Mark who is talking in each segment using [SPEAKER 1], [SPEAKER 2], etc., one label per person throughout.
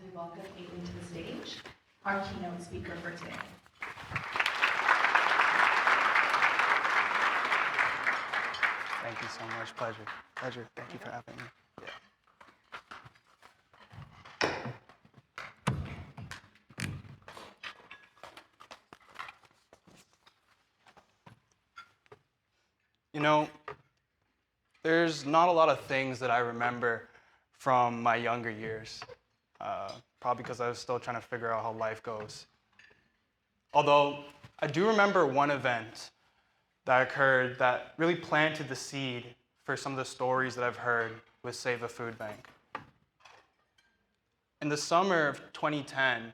[SPEAKER 1] we welcome Aiden to the stage, our keynote speaker for today.
[SPEAKER 2] Thank you so much. Pleasure. Thank you for having me. You know, there's not a lot of things that I remember from my younger years, probably because I was still trying to figure out how life goes. Although I do remember one event that occurred that really planted the seed for some of the stories that I've heard with Seva Food Bank. In the summer of 2010,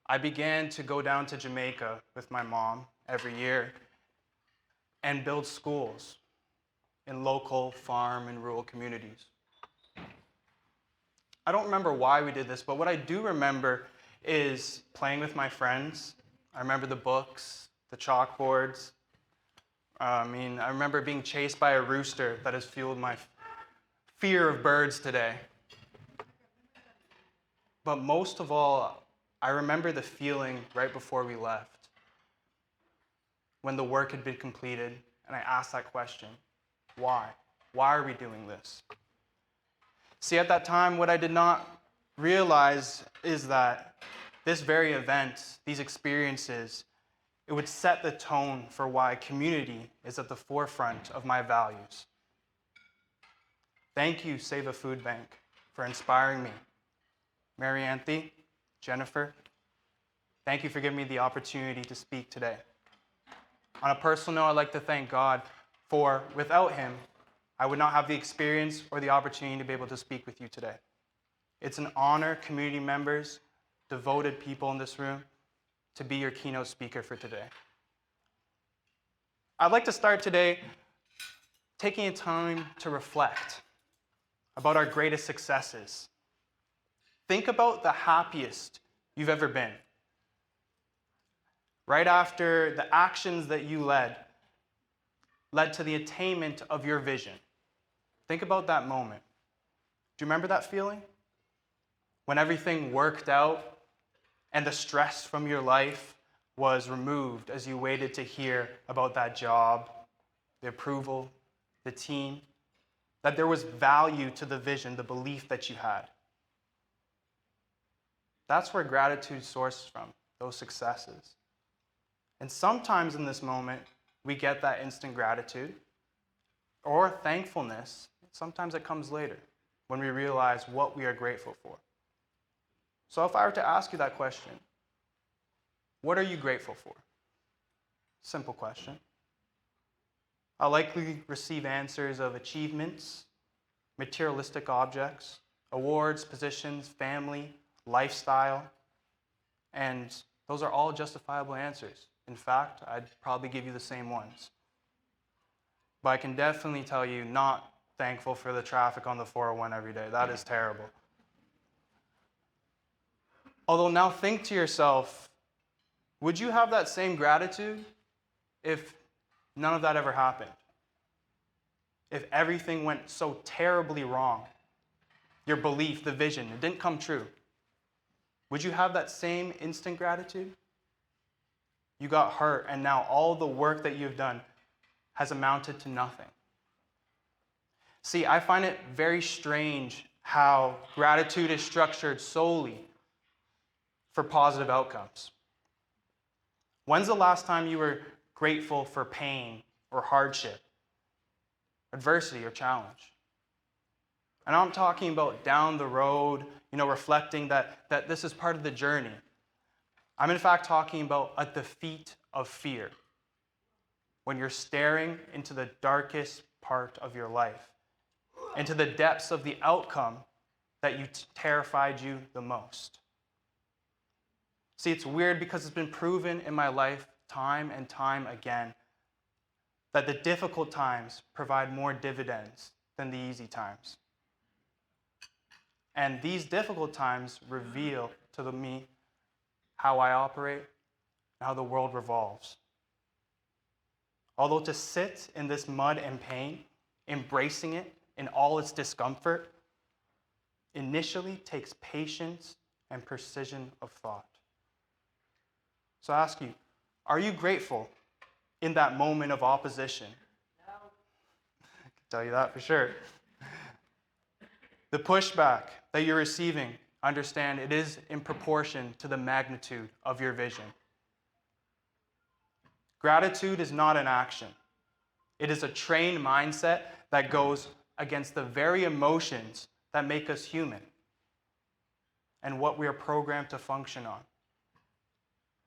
[SPEAKER 2] I began to go down to Jamaica with my mom every year and build schools in local farm and rural communities. I don't remember why we did this, but what I do remember is playing with my friends. I remember the books, the chalkboards. I remember being chased by a rooster that has fueled my fear of birds today. But most of all, I remember the feeling right before we left, when the work had been completed, and I asked that question, why? Why are we doing this? See, at that time, what I did not realize is that this very event, these experiences, it would set the tone for why community is at the forefront of my values. Thank you, Seva Food Bank, for inspiring me. Mary Anthe, Jennifer, thank you for giving me the opportunity to speak today. On a personal note, I'd like to thank God for, without him, I would not have the experience or the opportunity to be able to speak with you today. It's an honor, community members, devoted people in this room, to be your keynote speaker for today. I'd like to start today taking a time to reflect about our greatest successes. Think about the happiest you've ever been. Right after the actions that you led to the attainment of your vision. Think about that moment. Do you remember that feeling? When everything worked out and the stress from your life was removed as you waited to hear about that job, the approval, the team, that there was value to the vision, the belief that you had. That's where gratitude sources from, those successes. And sometimes in this moment, we get that instant gratitude or thankfulness. Sometimes it comes later when we realize what we are grateful for. So if I were to ask you that question, what are you grateful for? Simple question. I'll likely receive answers of achievements, materialistic objects, awards, positions, family, lifestyle, and those are all justifiable answers. In fact, I'd probably give you the same ones. But I can definitely tell you, not thankful for the traffic on the 401 every day. That is terrible. Although now think to yourself, would you have that same gratitude if none of that ever happened? If everything went so terribly wrong, your belief, the vision, it didn't come true, would you have that same instant gratitude? You got hurt, and now all the work that you've done has amounted to nothing. See, I find it very strange how gratitude is structured solely for positive outcomes. When's the last time you were grateful for pain or hardship, adversity or challenge? And I'm talking about down the road, reflecting that this is part of the journey. I'm in fact talking about a defeat of fear. When you're staring into the darkest part of your life, into the depths of the outcome that terrified you the most. See, it's weird because it's been proven in my life time and time again that the difficult times provide more dividends than the easy times. And these difficult times reveal to me how I operate and how the world revolves. Although to sit in this mud and pain, embracing it in all its discomfort, initially takes patience and precision of thought. So I ask you, are you grateful in that moment of opposition?
[SPEAKER 1] No.
[SPEAKER 2] I can tell you that for sure. The pushback that you're receiving, understand it is in proportion to the magnitude of your vision. Gratitude is not an action. It is a trained mindset that goes against the very emotions that make us human and what we are programmed to function on.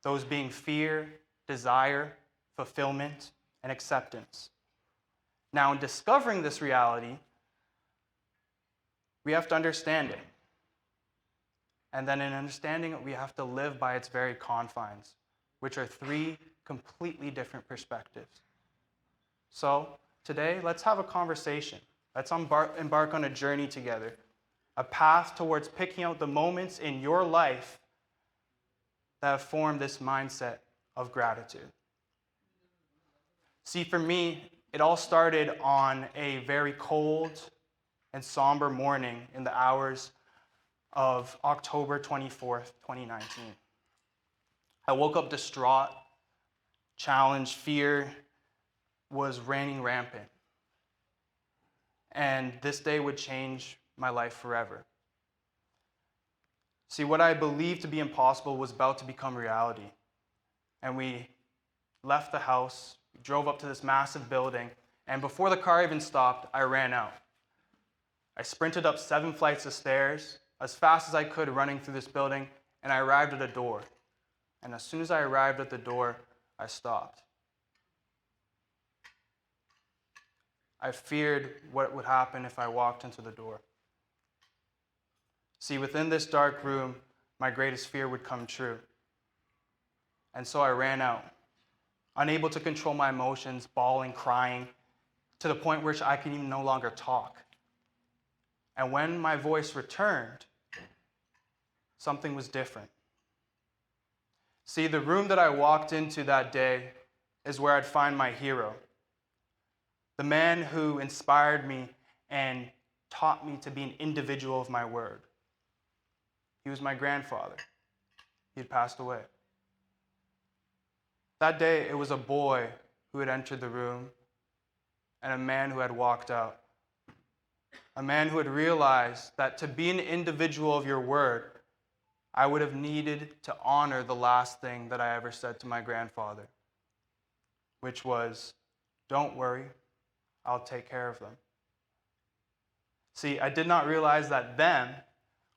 [SPEAKER 2] Those being fear, desire, fulfillment, and acceptance. Now, in discovering this reality, we have to understand it. And then in understanding it, we have to live by its very confines, which are three completely different perspectives. So today, let's have a conversation. Let's embark on a journey together, a path towards picking out the moments in your life that have formed this mindset of gratitude. See, for me, it all started on a very cold and somber morning in the hours of October 24th, 2019. I woke up distraught, challenged, fear was reigning rampant. And this day would change my life forever. See, what I believed to be impossible was about to become reality. And we left the house, drove up to this massive building, and before the car even stopped, I ran out. I sprinted up 7 flights of stairs as fast as I could running through this building, and I arrived at a door. And as soon as I arrived at the door, I stopped. I feared what would happen if I walked into the door. See, within this dark room, my greatest fear would come true. And so I ran out, unable to control my emotions, bawling, crying, to the point where I could even no longer talk. And when my voice returned, something was different. See, the room that I walked into that day is where I'd find my hero, the man who inspired me and taught me to be an individual of my word. He was my grandfather. He had passed away. That day, it was a boy who had entered the room and a man who had walked out. A man who had realized that to be an individual of your word, I would have needed to honor the last thing that I ever said to my grandfather, which was, "Don't worry, I'll take care of them." See, I did not realize that them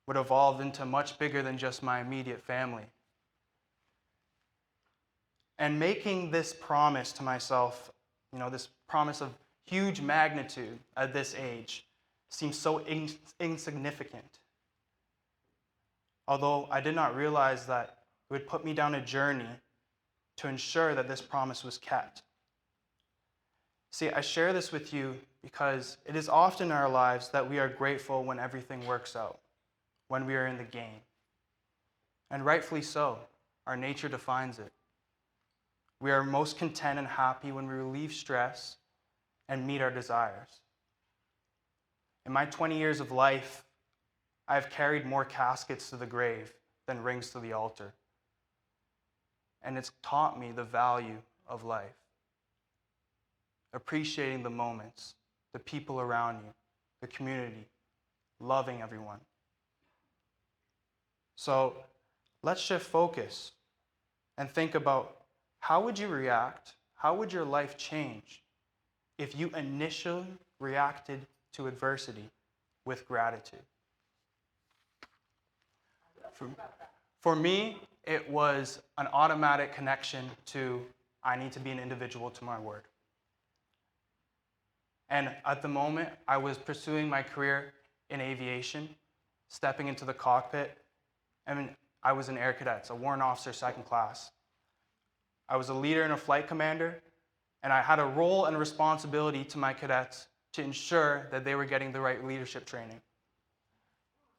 [SPEAKER 2] would evolve into much bigger than just my immediate family. And making this promise to myself, this promise of huge magnitude at this age, seems so insignificant. Although I did not realize that it would put me down a journey to ensure that this promise was kept. See, I share this with you because it is often in our lives that we are grateful when everything works out, when we are in the game. And rightfully so, our nature defines it. We are most content and happy when we relieve stress and meet our desires. In my 20 years of life, I have carried more caskets to the grave than rings to the altar. And it's taught me the value of life. Appreciating the moments, the people around you, the community, loving everyone. So let's shift focus and think about how would you react, how would your life change if you initially reacted to adversity with gratitude? For me, it was an automatic connection to I need to be an individual to my word. And at the moment, I was pursuing my career in aviation, stepping into the cockpit, and I was an air cadet, a warrant officer, 2nd class. I was a leader and a flight commander, and I had a role and responsibility to my cadets to ensure that they were getting the right leadership training.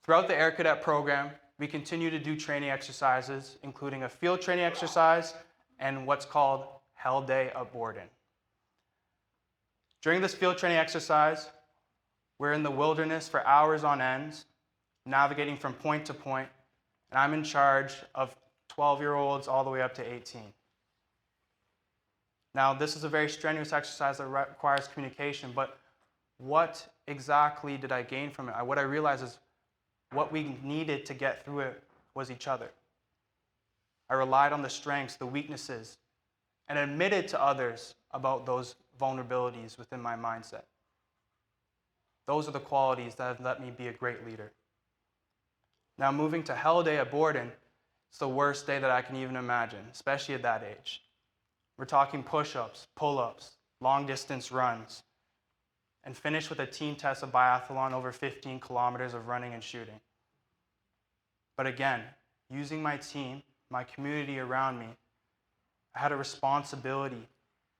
[SPEAKER 2] Throughout the air cadet program, we continue to do training exercises, including a field training exercise and what's called Hell Day Upboarding. During this field training exercise, we're in the wilderness for hours on end, navigating from point to point, and I'm in charge of 12-year-olds all the way up to 18. Now, this is a very strenuous exercise that requires communication, but what exactly did I gain from it? What I realized is what we needed to get through it was each other. I relied on the strengths, the weaknesses, and admitted to others about those vulnerabilities within my mindset. Those are the qualities that have let me be a great leader. Now, moving to Hell Day at Borden, it's the worst day that I can even imagine, especially at that age. We're talking push-ups, pull-ups, long-distance runs, and finish with a team test of biathlon over 15 kilometers of running and shooting. But again, using my team, my community around me, I had a responsibility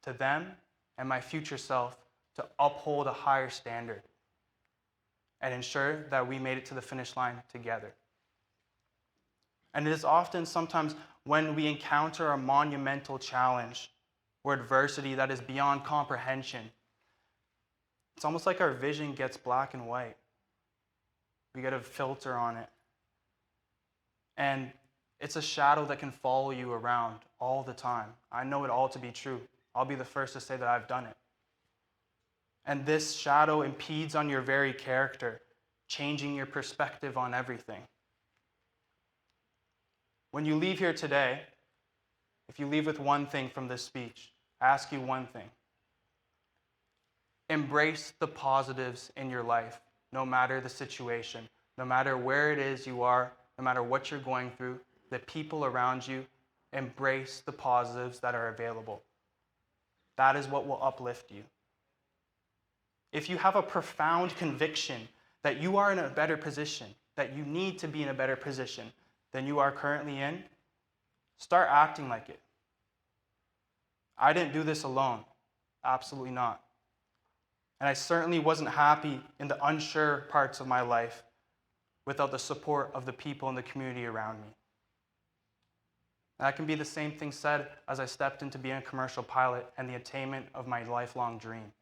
[SPEAKER 2] to them and my future self to uphold a higher standard and ensure that we made it to the finish line together. And it is often sometimes when we encounter a monumental challenge or adversity that is beyond comprehension, it's almost like our vision gets black and white. We get a filter on it. And it's a shadow that can follow you around all the time. I know it all to be true. I'll be the first to say that I've done it. And this shadow impedes on your very character, changing your perspective on everything. When you leave here today, if you leave with one thing from this speech, I ask you one thing. Embrace the positives in your life, no matter the situation, no matter where it is you are, no matter what you're going through, the people around you, embrace the positives that are available. That is what will uplift you. If you have a profound conviction that you are in a better position, that you need to be in a better position than you are currently in, start acting like it. I didn't do this alone. Absolutely not. And I certainly wasn't happy in the unsure parts of my life without the support of the people in the community around me. And that can be the same thing said as I stepped into being a commercial pilot and the attainment of my lifelong dream.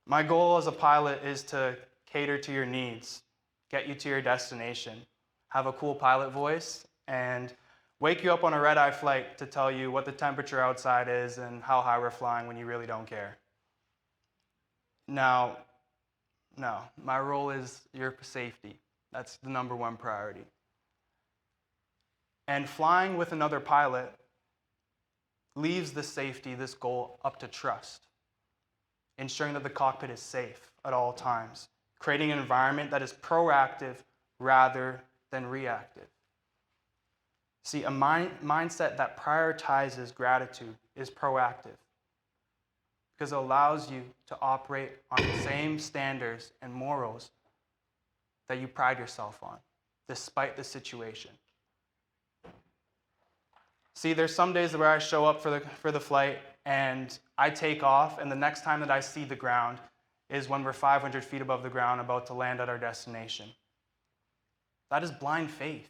[SPEAKER 2] My goal as a pilot is to cater to your needs, get you to your destination, have a cool pilot voice, and wake you up on a red-eye flight to tell you what the temperature outside is and how high we're flying when you really don't care. Now, no, my role is your safety. That's the number one priority. And flying with another pilot leaves the safety, this goal, up to trust, ensuring that the cockpit is safe at all times, creating an environment that is proactive rather than reactive. See, a mindset that prioritizes gratitude is proactive because it allows you to operate on the same standards and morals that you pride yourself on, despite the situation. See, there's some days where I show up for the flight and I take off, and the next time that I see the ground is when we're 500 feet above the ground about to land at our destination. That is blind faith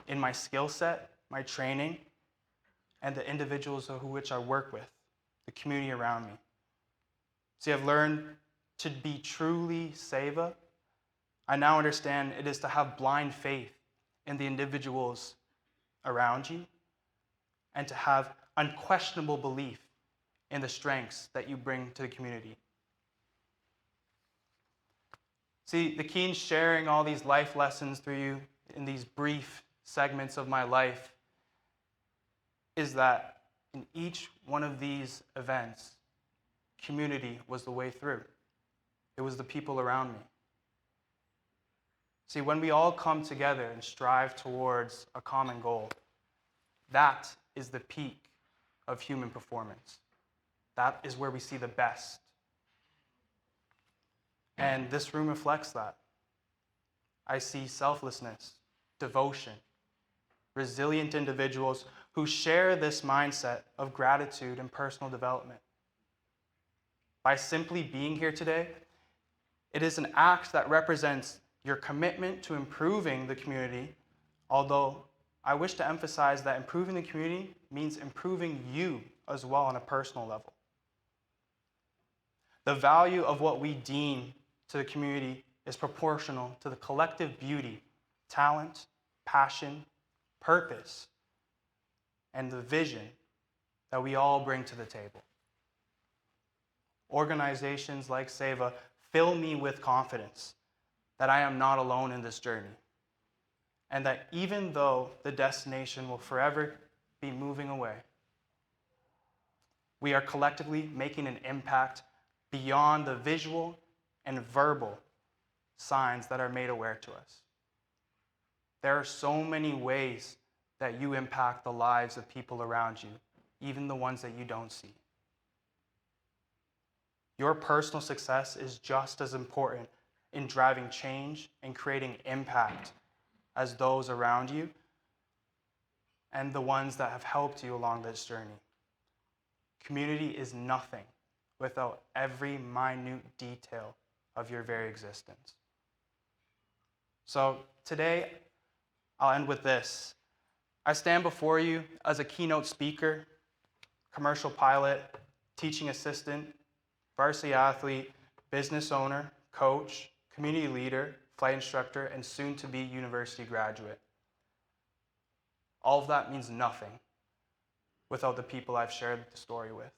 [SPEAKER 2] in my skill set, my training, and the individuals who which I work with, the community around me. See, I've learned to be truly Seva. I now understand it is to have blind faith in the individuals around you and to have unquestionable belief in the strengths that you bring to the community. See, the key in sharing all these life lessons through you in these brief segments of my life is that in each one of these events, community was the way through. It was the people around me. See, when we all come together and strive towards a common goal, that is the peak of human performance. That is where we see the best. And this room reflects that. I see selflessness, devotion, resilient individuals who share this mindset of gratitude and personal development. By simply being here today, it is an act that represents your commitment to improving the community, although I wish to emphasize that improving the community means improving you as well on a personal level. The value of what we deem to the community is proportional to the collective beauty, talent, passion, purpose, and the vision that we all bring to the table. Organizations like Seva fill me with confidence that I am not alone in this journey, and that even though the destination will forever be moving away, we are collectively making an impact beyond the visual and verbal signs that are made aware to us. There are so many ways that you impact the lives of people around you, even the ones that you don't see. Your personal success is just as important in driving change and creating impact as those around you and the ones that have helped you along this journey. Community is nothing without every minute detail of your very existence. So today, I'll end with this. I stand before you as a keynote speaker, commercial pilot, teaching assistant, varsity athlete, business owner, coach, community leader, flight instructor, and soon-to-be university graduate. All of that means nothing without the people I've shared the story with.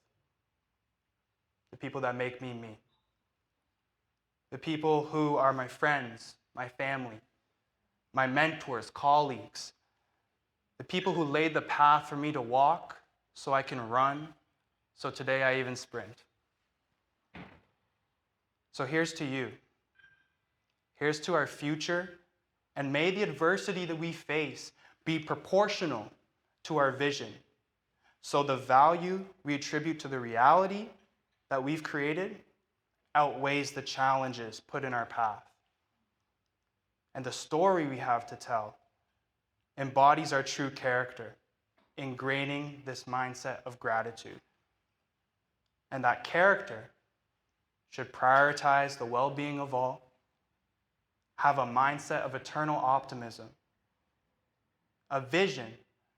[SPEAKER 2] The people that make me me. The people who are my friends, my family, my mentors, colleagues. The people who laid the path for me to walk so I can run, so today I even sprint. So here's to you. Here's to our future, and may the adversity that we face be proportional to our vision, so the value we attribute to the reality that we've created outweighs the challenges put in our path. And the story we have to tell embodies our true character, ingraining this mindset of gratitude. And that character should prioritize the well-being of all, have a mindset of eternal optimism, a vision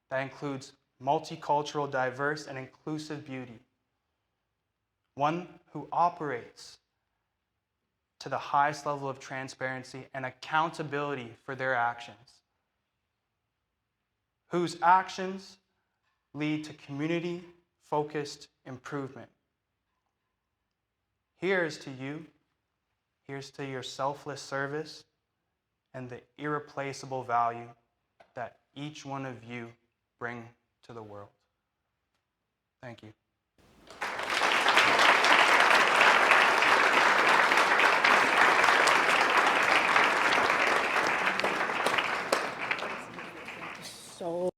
[SPEAKER 2] that includes multicultural, diverse, and inclusive beauty, one who operates to the highest level of transparency and accountability for their actions, whose actions lead to community-focused improvement. Here's to you, here's to your selfless service and the irreplaceable value that each one of you bring to the world. Thank you.
[SPEAKER 3] So